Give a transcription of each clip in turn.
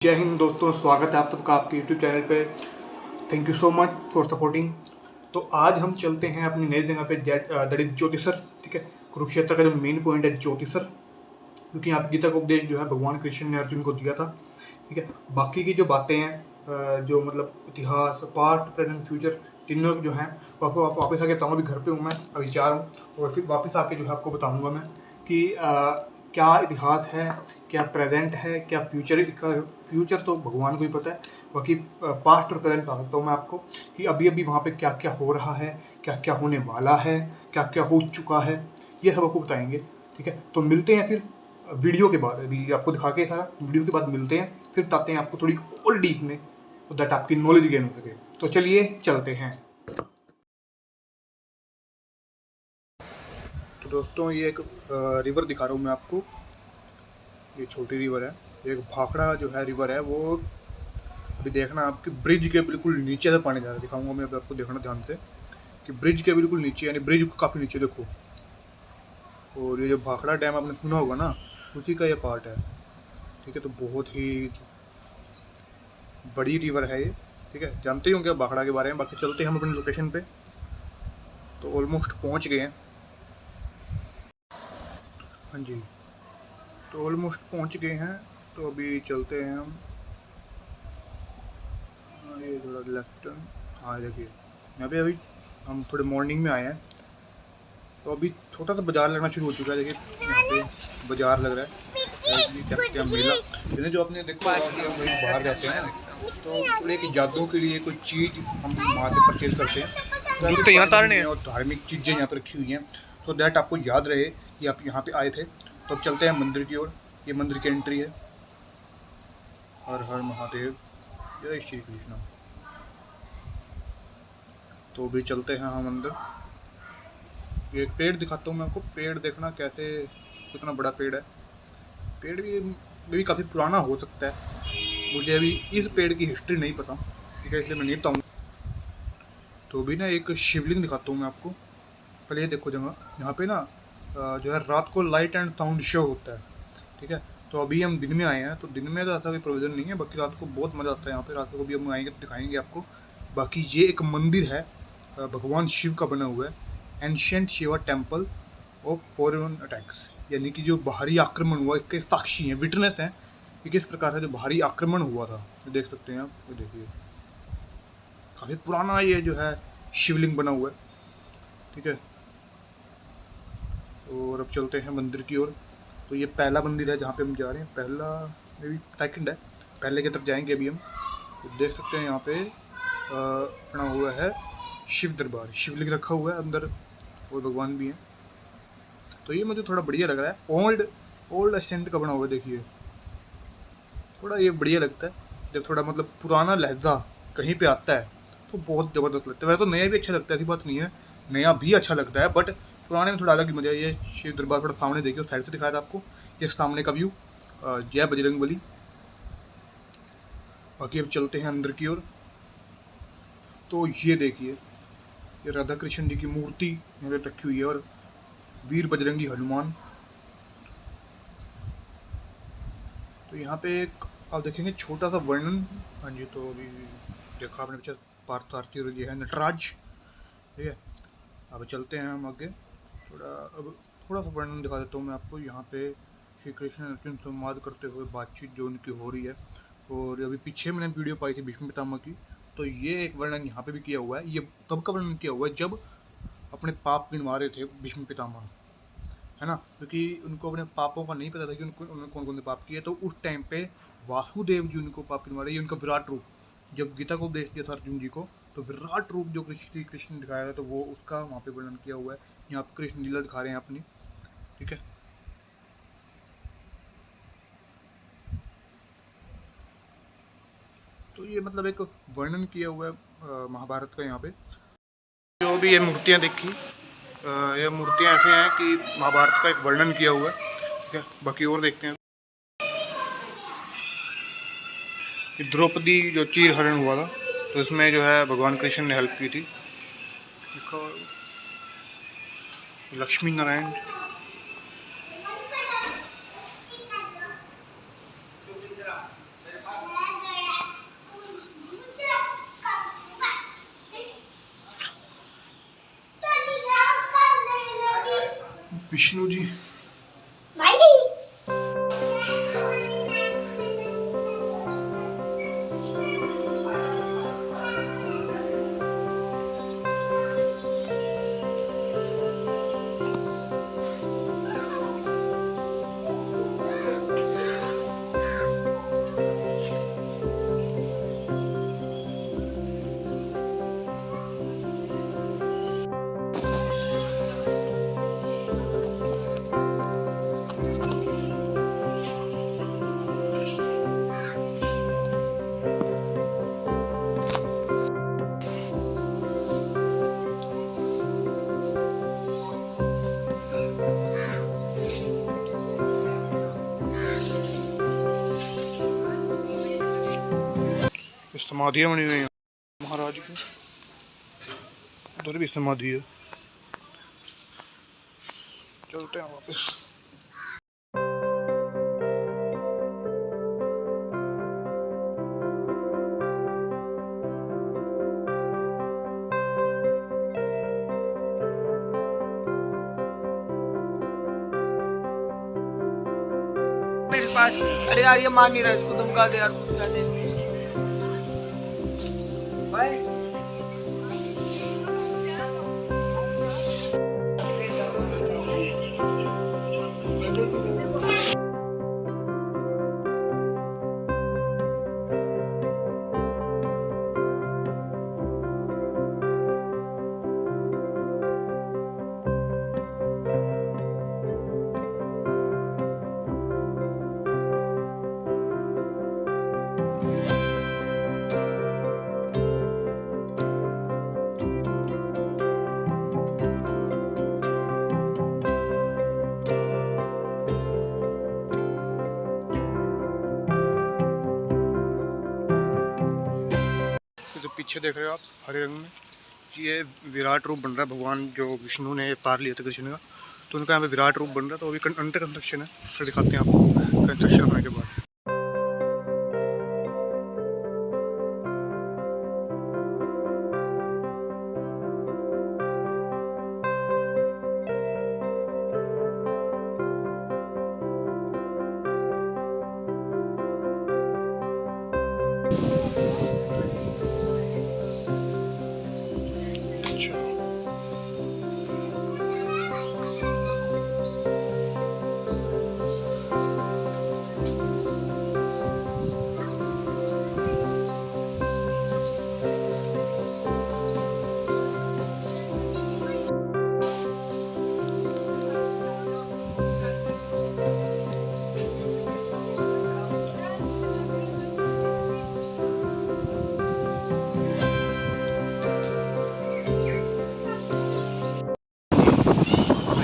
जय हिंद दोस्तों, स्वागत है आप सबका आपके यूट्यूब चैनल पे। Thank you so much for supporting. तो आज हम चलते हैं अपनी नई जगह पे, दैट इज ज्योतिसर। ठीक है, कुरुक्षेत्र का जो मेन पॉइंट है ज्योतिसर, क्योंकि यहाँ पे गीता का उपदेश जो है भगवान कृष्ण ने अर्जुन को दिया था। ठीक है, बाकी की जो बातें हैं, जो मतलब इतिहास, पास्ट, प्रेजेंट, फ्यूचर, तीनों जो हैं वापस आके बताऊँगा। अभी घर पे हूँ मैं, अभी जा रहा हूँ और फिर वापस आके जो है आपको बताऊँगा मैं कि क्या इतिहास है, क्या प्रेजेंट है, क्या फ्यूचर का। फ्यूचर तो भगवान को ही पता है, बाकी पास्ट और प्रेजेंट बता सकता हूँ मैं आपको कि अभी अभी वहाँ पे क्या क्या हो रहा है, क्या क्या होने वाला है, क्या क्या हो चुका है, ये सब आपको बताएंगे। ठीक है, तो मिलते हैं फिर वीडियो के बाद। अभी आपको दिखा के सारा वीडियो के बाद मिलते हैं, फिर बताते हैं आपको थोड़ी और डीप में, तो दैट आपकी नॉलेज गेन हो सके। तो चलिए चलते हैं। तो दोस्तों, ये एक रिवर दिखा रहा हूँ मैं आपको। ये छोटी रिवर है, एक भाखड़ा जो है रिवर है वो। अभी देखना, आपकी ब्रिज के बिल्कुल नीचे से पानी जा रहा है। दिखाऊंगा मैं अभी आपको, देखना ध्यान से कि ब्रिज के बिल्कुल नीचे, यानी ब्रिज को काफ़ी नीचे देखो। और ये जो भाखड़ा डैम आपने सुना होगा ना, उसी का ये पार्ट है। ठीक है, तो बहुत ही बड़ी रिवर है ये। ठीक है, जानते ही होंगे भाखड़ा के बारे में। बाकी चलते हैं हम अपनी लोकेशन पे। तो ऑलमोस्ट पहुंच गए हैं। हाँ जी, तो ऑलमोस्ट पहुंच गए हैं। तो अभी चलते हैं हम। ये थोड़ा लेफ्ट टर्न। हाँ देखिए, यहाँ पे अभी हम थोड़े मॉर्निंग में आए हैं, तो अभी छोटा सा बाजार लगना शुरू हो चुका है। देखिए यहाँ पे बाजार लग रहा है, ये क्या कहते हैं, मेला। यानी जो आपने देखो कि हम कहीं बाहर जाते हैं तो थोड़े की जादू के लिए कोई चीज़ हम वहाँ से परचेज करते हैं। तो यहाँ तारने और धार्मिक चीज़ें यहाँ पर रखी हुई हैं, सो दैट आपको याद रहे कि आप यहाँ पे आए थे। तो अब चलते हैं मंदिर की ओर। ये मंदिर की एंट्री है। हर हर महादेव, जय श्री कृष्ण। तो अभी चलते हैं हम अंदर। ये एक पेड़ दिखाता हूँ मैं आपको। पेड़ देखना कैसे, कितना बड़ा पेड़ है। पेड़ भी काफ़ी पुराना हो सकता है, मुझे अभी इस पेड़ की हिस्ट्री नहीं पता। ठीक है, इसलिए मैं नहीं बताऊँगा। तो अभी ना एक शिवलिंग दिखाता हूँ मैं आपको। पहले ये देखो जगह, यहाँ पे ना जो है रात को लाइट एंड साउंड शो होता है। ठीक है, तो अभी हम दिन में आए हैं, तो दिन में तो ऐसा कोई प्रोविज़न नहीं है, बाकी रात को बहुत मज़ा आता है यहाँ पे। रात को भी हम आएंगे तो दिखाएंगे आपको। बाकी ये एक मंदिर है, भगवान शिव का बना हुआ है। Ancient Shiva temple of foreign attacks, यानी कि जो बाहरी आक्रमण हुआ इसके साक्षी हैं, विटनेस हैं कि किस प्रकार से जो बाहरी आक्रमण हुआ था। ये देख सकते हैं आप, ये देखिए काफ़ी पुराना ये जो है शिवलिंग बना हुआ है। ठीक है, और अब चलते हैं मंदिर की ओर। तो ये पहला मंदिर है जहाँ पे हम जा रहे हैं, पहला मे बी सेकंड है। पहले की तरफ जाएंगे अभी हम। तो देख सकते हैं यहाँ पे बना हुआ है शिव दरबार, शिवलिंग रखा हुआ है अंदर और भगवान भी हैं। तो ये मुझे थोड़ा बढ़िया लग रहा है, ओल्ड एसेंट का बना हुआ है। देखिए थोड़ा ये बढ़िया लगता है जब थोड़ा मतलब पुराना लहजा कहीं पे आता है तो बहुत ज़बरदस्त लगता है। वैसे तो नया भी अच्छा लगता है, ऐसी बात नहीं है, नया भी अच्छा लगता है, बट पुराने में थोड़ा अलग ही मजा है। ये शिव दरबार थोड़ा सामने देखिए, उस साइड से दिखाया था आपको, ये सामने का व्यू। जय बजरंगबली। बाकी अब चलते हैं अंदर की ओर। तो ये देखिए, ये राधा कृष्ण जी की मूर्ति यहाँ पे रखी हुई है और वीर बजरंगी हनुमान। तो यहाँ पे एक आप देखेंगे छोटा सा वर्णन। हाँ जी, तो अभी देखा आपने पीछे पार्थसारथी और ये है नटराज। ठीक है, अब चलते हैं हम आगे। अब थोड़ा सा वर्णन दिखा देता हूँ मैं आपको। यहाँ पे श्री कृष्ण अर्जुन संवाद करते हुए बातचीत जो उनकी हो रही है। और अभी पीछे मैंने वीडियो पाई थी भीष्म पितामह की, तो ये एक वर्णन यहाँ पे भी किया हुआ है। ये तब का वर्णन किया हुआ है जब अपने पाप गिनवा रहे थे भीष्म पितामह, है ना, क्योंकि उनको अपने पापों का नहीं पता था कि उन्होंने कौन कौन से पाप किए। तो उस टाइम पे वासुदेव जी उनको पाप गिनवा रहे। ये उनका विराट रूप, जब गीता को उपदेश दिया था अर्जुन जी को, तो विराट रूप जो श्री कृष्ण ने दिखाया था, तो वो उसका वहाँ पे वर्णन किया हुआ है। यहाँ पे कृष्ण लीला दिखा रहे हैं अपनी। ठीक है, तो ये मतलब एक वर्णन किया हुआ है महाभारत का यहाँ पे। जो भी ये मूर्तियाँ देखी, ये मूर्तियाँ ऐसे हैं कि महाभारत का एक वर्णन किया हुआ है। ठीक है, बाकी और देखते हैं। द्रौपदी जो चीर हरण हुआ था, तो इसमें जो है भगवान कृष्ण ने हेल्प की थी। लक्ष्मी नारायण। विष्णु जी समाधियाँ बनी हुई हैं महाराज की, उधर भी समाधि है। चलते हैं वापस। मेरे पास अरे यार ये मान नहीं रहा, इसको धमका दे यार, पूछा दे भाई। जो पीछे देख रहे हो आप हरे रंग में, ये विराट रूप बन रहा है। भगवान जो विष्णु ने अवतार लिया था कृष्ण का, तो उनका यहाँ पे विराट रूप बन रहा है। तो अभी अंडर कंस्ट्रक्शन है, फिर दिखाते हैं आपको कंस्ट्रक्शन होने के बाद।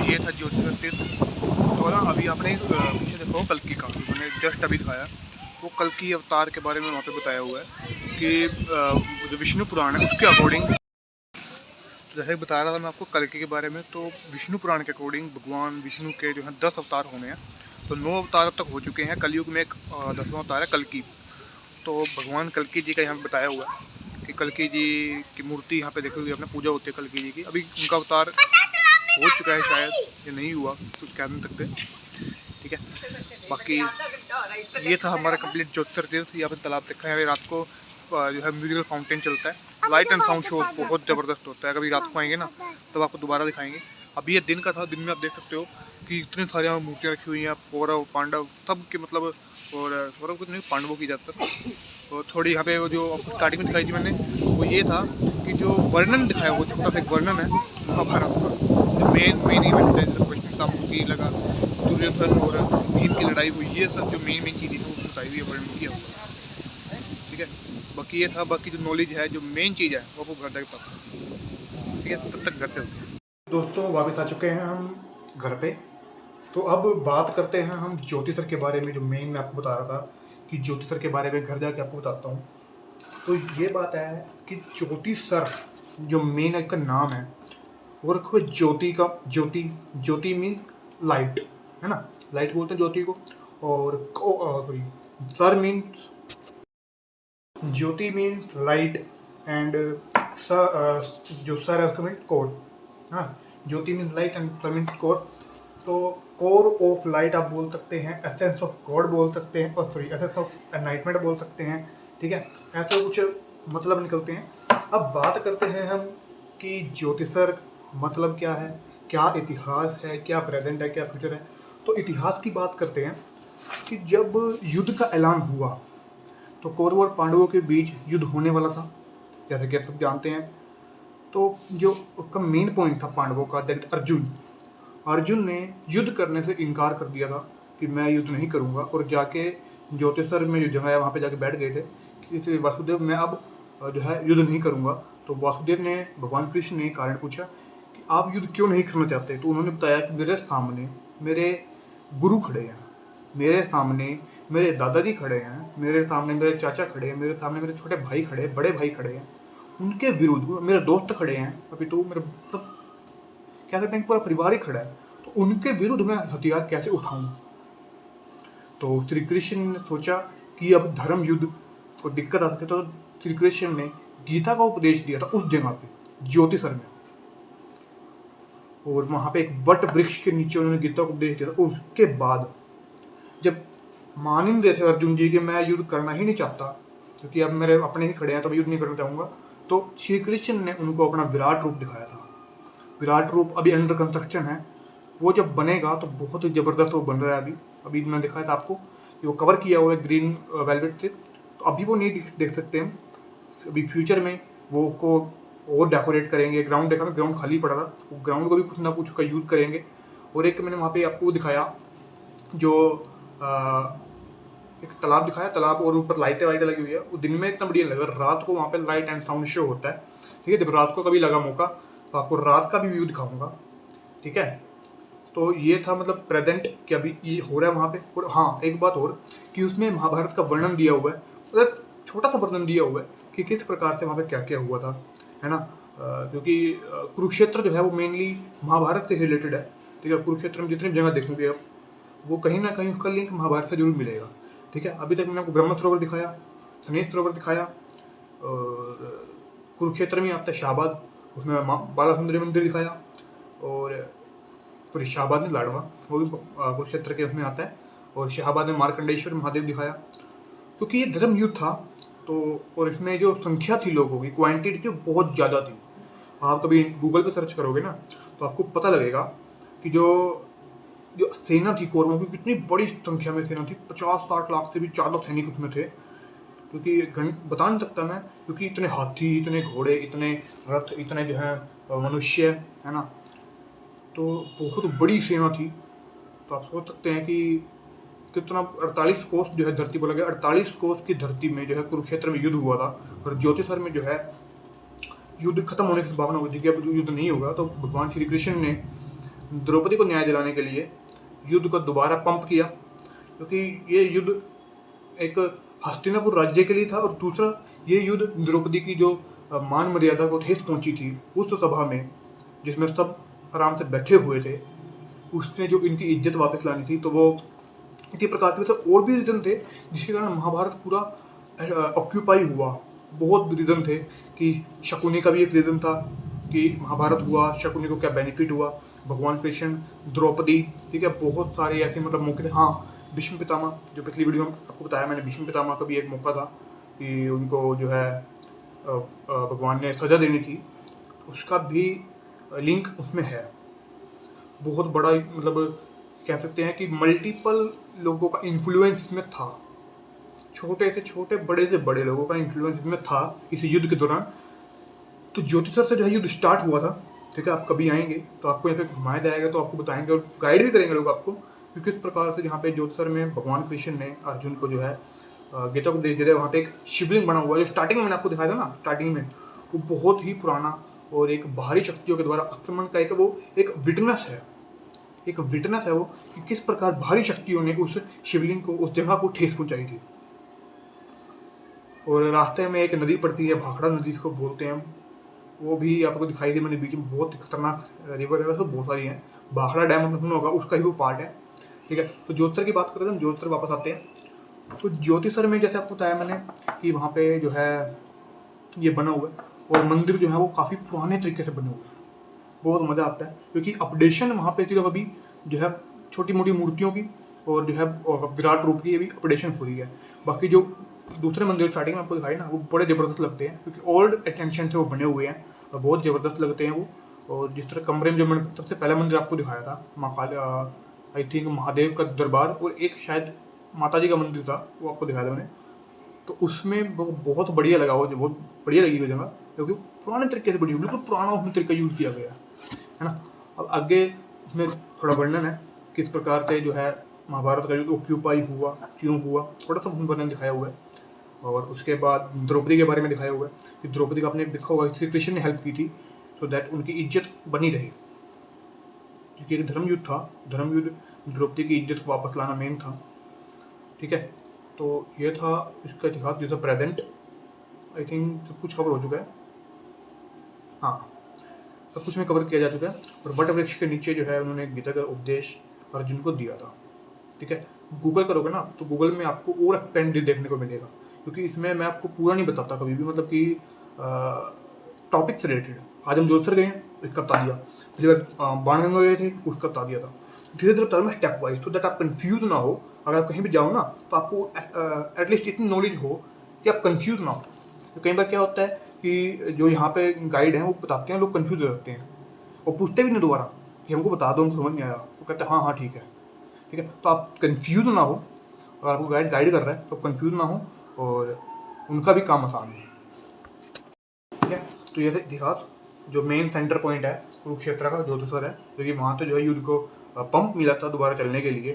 ये था ज्योतिषर तीर्थ। तो ना अभी आपने पीछे देखो कल्कि का, मैंने जस्ट अभी दिखाया, वो कल्कि अवतार के बारे में वहाँ पे बताया हुआ है कि जो विष्णु पुराण है उसके अकॉर्डिंग, जैसे बता रहा था मैं आपको कल्कि के बारे में, तो विष्णु पुराण के अकॉर्डिंग भगवान विष्णु के जो है 10 अवतार होने हैं। तो 9 अवतार अब तक हो चुके हैं, कलयुग में एक 10वां अवतार है कल्कि। तो भगवान कल्कि जी का यहाँ पे बताया हुआ है कि कल्कि जी की मूर्ति यहाँ पे देखी हुई अपने पूजा होती है कल्कि जी की। अभी उनका अवतार हो चुका है शायद, ये नहीं हुआ कुछ कह नहीं सकते, ठीक है। बाकी ये था हमारा कंप्लीट ज्योतिषर तीर्थ। यहाँ पे तालाब देखा है, रात को जो है म्यूजिकल फाउंटेन चलता है, लाइट एंड साउंड शो बहुत ज़बरदस्त होता है। कभी रात को आएंगे ना तब आपको दोबारा दिखाएंगे। अभी ये दिन का था, दिन में आप देख सकते हो कि इतनी सारी यहाँ मूर्तियाँ रखी हुई हैं, कौरव पांडव सब के, मतलब और कौरव कुछ नहीं, पांडवों की ज़्यादातर। तो थोड़ी यहाँ पे वो जो स्टार्टिंग में दिखाई थी मैंने, वो ये था कि जो वर्णन दिखाया वो छोटा सा एक वर्णन है महाभारत का। जो मेन इवेंट है, जैसे कृष्ण का मूर्ति लगा, दुर्योधन और भीम की लड़ाई हुई, ये सब जो मेन चीज़ें थी वो बताई हुई है, वर्णन किया हुआ, ठीक है। बाकी ये था, बाकी जो नॉलेज है, जो मेन चीज़ है वो आपको घर जाके पता, ठीक है। तब तक घर चलते हैं। दोस्तों वापस आ चुके हैं हम घर पे। तो अब बात करते हैं हम ज्योतिषर के बारे में, जो मेन मैं आपको बता रहा था कि ज्योतिषर के बारे में घर जाके आपको बताता हूँ। तो ये बात है कि ज्योतिषर जो मेन इसका नाम है वो रखो ज्योति का, ज्योति मीन लाइट, है ना, लाइट बोलते हैं ज्योति को। और सर mean, Jyoti mean light and जो सर है उसका मीन कोर, हाँ, ज्योति मीन लाइट एंड सर मीन कोर। तो कोर ऑफ लाइट आप बोल सकते हैं, एसेंस ऑफ गॉड बोल सकते हैं, और सॉरी एसेंस ऑफ एनलाइटमेंट बोल सकते हैं, ठीक है। ऐसे कुछ मतलब निकलते हैं। अब बात करते हैं हम कि ज्योतिषर मतलब क्या है, क्या इतिहास है, क्या प्रेजेंट है, क्या फ्यूचर है। तो इतिहास की बात करते हैं कि जब युद्ध का ऐलान हुआ तो कौरव और पांडवों के बीच युद्ध होने वाला था, जैसे कि आप सब जानते हैं। तो जो उसका मेन पॉइंट था पांडवों का, दैट अर्जुन ने युद्ध करने से इनकार कर दिया था कि मैं युद्ध नहीं करूंगा, और जाके ज्योतिषर में जो जगह है वहाँ पे जाके बैठ गए थे कि वासुदेव मैं अब जो है युद्ध नहीं करूंगा। तो वासुदेव ने, भगवान कृष्ण ने कारण पूछा कि आप युद्ध क्यों नहीं करना चाहते। तो उन्होंने बताया कि मेरे सामने मेरे गुरु खड़े हैं, मेरे सामने मेरे दादाजी खड़े हैं, मेरे सामने मेरे चाचा खड़े हैं, मेरे सामने मेरे छोटे भाई खड़े हैं, बड़े भाई खड़े हैं, उनके विरुद्ध मेरे दोस्त खड़े हैं, अभी तो मेरे मतलब कह सकते हैं पूरा परिवार ही खड़ा है, तो उनके विरुद्ध मैं हथियार कैसे उठाऊं। तो श्री कृष्ण ने सोचा कि अब धर्म युद्ध को दिक्कत आ सकती है, तो श्री कृष्ण ने गीता का उपदेश दिया था उस जगह पे, ज्योतिषर में, और वहां पे एक वट वृक्ष के नीचे उन्होंने गीता का उपदेश दिया था। उसके बाद जब मान ही नहीं रहे थे अर्जुन जी कि मैं युद्ध करना ही नहीं चाहता, क्योंकि अब मेरे अपने ही खड़े हैं तो मैं युद्ध नहीं करना चाहूँगा, तो श्री कृष्ण ने उनको अपना विराट रूप दिखाया था। विराट रूप अभी अंडर कंस्ट्रक्शन है, वो जब बनेगा तो बहुत ही ज़बरदस्त वो बन रहा है। अभी मैंने दिखाया था आपको कि वो कवर किया हुआ है ग्रीन वेलवेट से, तो अभी वो नहीं देख सकते हम। अभी फ्यूचर में वो को और डेकोरेट करेंगे। ग्राउंड देखा ना, ग्राउंड खाली पड़ा था, वो ग्राउंड को भी कुछ ना कुछ का यूज़ करेंगे। और एक मैंने वहाँ पे आपको दिखाया जो एक तालाब दिखाया, तालाब और ऊपर लाइटें वाइटें लगी हुई है। वो दिन में इतना बढ़िया लगा, रात को वहाँ पे लाइट एंड साउंड शो होता है, ठीक है। जब रात को कभी लगा मौका तो आपको रात का भी व्यू दिखाऊंगा, ठीक है। तो ये था मतलब प्रेजेंट कि अभी ये हो रहा है वहाँ पे। और हाँ, एक बात और कि उसमें महाभारत का वर्णन दिया हुआ है, मतलब छोटा सा वर्णन दिया हुआ है कि किस प्रकार से वहाँ पे क्या क्या हुआ था, है ना। क्योंकि कुरुक्षेत्र जो है वो मेनली महाभारत से रिलेटेड है, ठीक है। कुरुक्षेत्र में जितनी जगह देखोगे आप, वो कहीं ना कहीं उसका लिंक महाभारत से जरूर मिलेगा, ठीक है। अभी तक मैंने आपको ब्रह्म सरोवर दिखाया, सनेश सरोवर दिखाया, और कुरुक्षेत्र में आता है शाहबाद, उसमें बाला सुंदरी मंदिर दिखाया, और पूरी शाहबाद में लाडवा, वो भी कुरुक्षेत्र के उसमें आता है, और शाहबाद में मार्कंडेश्वर महादेव दिखाया। क्योंकि ये धर्म युद्ध था, तो और इसमें जो संख्या थी लोगों की, क्वांटिटी जो बहुत ज़्यादा थी। आप कभी गूगल पे सर्च करोगे ना तो आपको पता लगेगा कि जो सेना थी कौरवों की, कितनी बड़ी संख्या में सेना थी। 50-60 लाख से भी ज़्यादा सैनिक उसमें थे, क्योंकि बता नहीं सकता मैं, क्योंकि इतने हाथी, इतने घोड़े, इतने रथ, इतने जो है मनुष्य, है ना। तो बहुत बड़ी सेना थी। तो आप सोच सकते हैं कि कितना 48 कोस जो है धरती बोला गया, 48 कोस की धरती में जो है कुरुक्षेत्र में युद्ध हुआ था। और ज्योतिषर में जो है युद्ध खत्म होने की संभावना हुई थी कि अब युद्ध नहीं होगा। तो भगवान श्री कृष्ण ने द्रौपदी को न्याय दिलाने के लिए युद्ध को दोबारा पंप किया, क्योंकि ये युद्ध एक हस्तिनापुर राज्य के लिए था, और दूसरा ये युद्ध द्रौपदी की जो मान मर्यादा को ठेस पहुंची थी उस सभा में, जिसमें सब आराम से बैठे हुए थे, उसने जो इनकी इज्जत वापस लानी थी। तो वो इसी प्रकार के मतलब और भी रीज़न थे जिसके कारण महाभारत पूरा ऑक्यूपाई हुआ। बहुत रीज़न थे कि शकुनी का भी एक रीज़न था कि महाभारत हुआ, शकुनी को क्या बेनिफिट हुआ, भगवान कृष्ण, द्रौपदी, ठीक है। बहुत सारे ऐसे मतलब मौके थे। हाँ, भीष्म पितामह, जो पिछली वीडियो में आपको बताया मैंने, भीष्म पितामह का भी एक मौका था कि उनको जो है भगवान ने सजा देनी थी, उसका भी लिंक उसमें है। बहुत बड़ा मतलब कह सकते हैं कि मल्टीपल लोगों का इन्फ्लुएंस इसमें था, छोटे से छोटे, बड़े से बड़े लोगों का इन्फ्लुएंस इसमें था इस युद्ध के दौरान। तो ज्योतिषर से जो है युद्ध स्टार्ट हुआ था, ठीक है। आप कभी आएंगे तो आपको यहाँ पे घुमाया जाएगा, तो आपको बताएंगे और गाइड भी करेंगे लोग आपको, क्योंकि इस प्रकार से जहाँ पे ज्योतिषर में भगवान कृष्ण ने अर्जुन को जो है गीता को दे दिया। वहाँ पे एक शिवलिंग बना हुआ है, जो स्टार्टिंग में मैंने आपको दिखाया था ना, स्टार्टिंग में, वो बहुत ही पुराना और एक बाहरी शक्तियों के द्वारा आक्रमण का एक वो एक विटनेस है, एक विटनेस है वो कि किस प्रकार भारी शक्तियों ने उस शिवलिंग को, उस जगह को ठेस पहुंचाई थी। और रास्ते में एक नदी पड़ती है, भाखड़ा नदी इसको बोलते हैं हम, वो भी आपको दिखाई दी मैंने बीच में। बहुत खतरनाक रिवर है, वैसे बहुत सारी हैं। भाखड़ा डैम आपने सुना होगा, उसका ही वो पार्ट है, ठीक है। तो ज्योतिषर की बात करें तो हम ज्योतिषर वापस आते हैं। तो ज्योतिषर में जैसे आपको बताया मैंने कि वहाँ पे जो है ये बना हुआ है, और मंदिर जो है वो काफ़ी पुराने तरीके से बने हुए हैं। बहुत मज़ा आता है, क्योंकि अपडेशन वहाँ पे सिर्फ अभी जो है छोटी मोटी मूर्तियों की और जो है विराट रूप की ये भी अपडेशन हो रही है। बाकी जो दूसरे मंदिर स्टार्टिंग में आपको दिखाई ना, वो बड़े ज़बरदस्त लगते हैं क्योंकि ओल्ड अटेंशन से वो बने हुए हैं और बहुत ज़बरदस्त लगते हैं वो। और जिस तरह कमरे में जो मैंने सबसे पहला मंदिर आपको दिखाया था, माँ काली, आई थिंक महादेव का दरबार, और एक शायद माता जी का मंदिर था, वो आपको दिखाया था मैंने। तो उसमें वो बहुत बढ़िया लगा, वो बहुत बढ़िया लगी वो जगह, क्योंकि पुराने तरीके से बनी हुई, बिल्कुल पुराना उसमें तरीका यूज़ किया गया है ना। अब आगे उसमें थोड़ा वर्णन है किस प्रकार से जो है महाभारत का युद्ध ऑक्यूपाई हुआ, क्यों हुआ, थोड़ा सा वर्णन दिखाया हुआ है। और उसके बाद द्रौपदी के बारे में दिखाया हुआ है कि द्रौपदी का आपने देखा होगा श्री कृष्ण ने हेल्प की थी सो दैट उनकी इज्जत बनी रही, क्योंकि एक धर्म युद्ध था, धर्म युद्ध द्रौपदी की इज्जत को वापस लाना मेन था। ठीक है, तो ये था इसका इतिहास, जो था प्रेजेंट। आई थिंक सब कुछ कवर हो चुका है, हाँ सब कुछ में कवर किया जा चुका है। और वट वृक्ष के नीचे जो है उन्होंने गीता का उपदेश अर्जुन को दिया था। ठीक है, गूगल करोगे ना तो गूगल में आपको और एक्सपेंड देखने को मिलेगा, क्योंकि इसमें मैं आपको पूरा नहीं बताता कभी भी, मतलब कि टॉपिक से रिलेटेड। आज हम जोधपुर गए हैं, इसका बता दिया, पिछली बार बाणगंगा गए थे, उसका बता दिया था। धीरे धीरे बता रहा मैं स्टेप वाइज, तो दैट आप कंफ्यूज ना हो। अगर आप कहीं भी जाओ ना तो आपको एटलीस्ट इतनी नॉलेज हो कि आप कंफ्यूज ना हो। तो कई बार क्या होता है कि जो यहाँ पे गाइड हैं वो बताते हैं, लोग कंफ्यूज हो जाते हैं और पूछते भी नहीं दोबारा कि हमको बता दो, हमको समझ नहीं आया। वो कहते हैं हाँ हाँ ठीक है। ठीक है, तो आप कंफ्यूज ना हो, अगर आपको गाइड कर रहा है तो कंफ्यूज ना हो, और उनका भी काम आसान है। ठीक है, तो ये था इतिहास। जो मेन सेंटर पॉइंट है कुरुक्षेत्र का, जोधपुर है, क्योंकि वहाँ तो जो है युद्ध को पंप मिला था दोबारा चलने के लिए।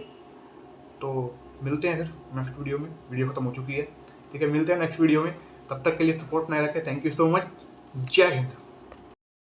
तो मिलते हैं फिर नेक्स्ट वीडियो में, वीडियो खत्म हो चुकी है। ठीक है, मिलते हैं नेक्स्ट वीडियो में, तब तक के लिए सपोर्ट नहीं रखें। थैंक यू सो मच, जय हिंद।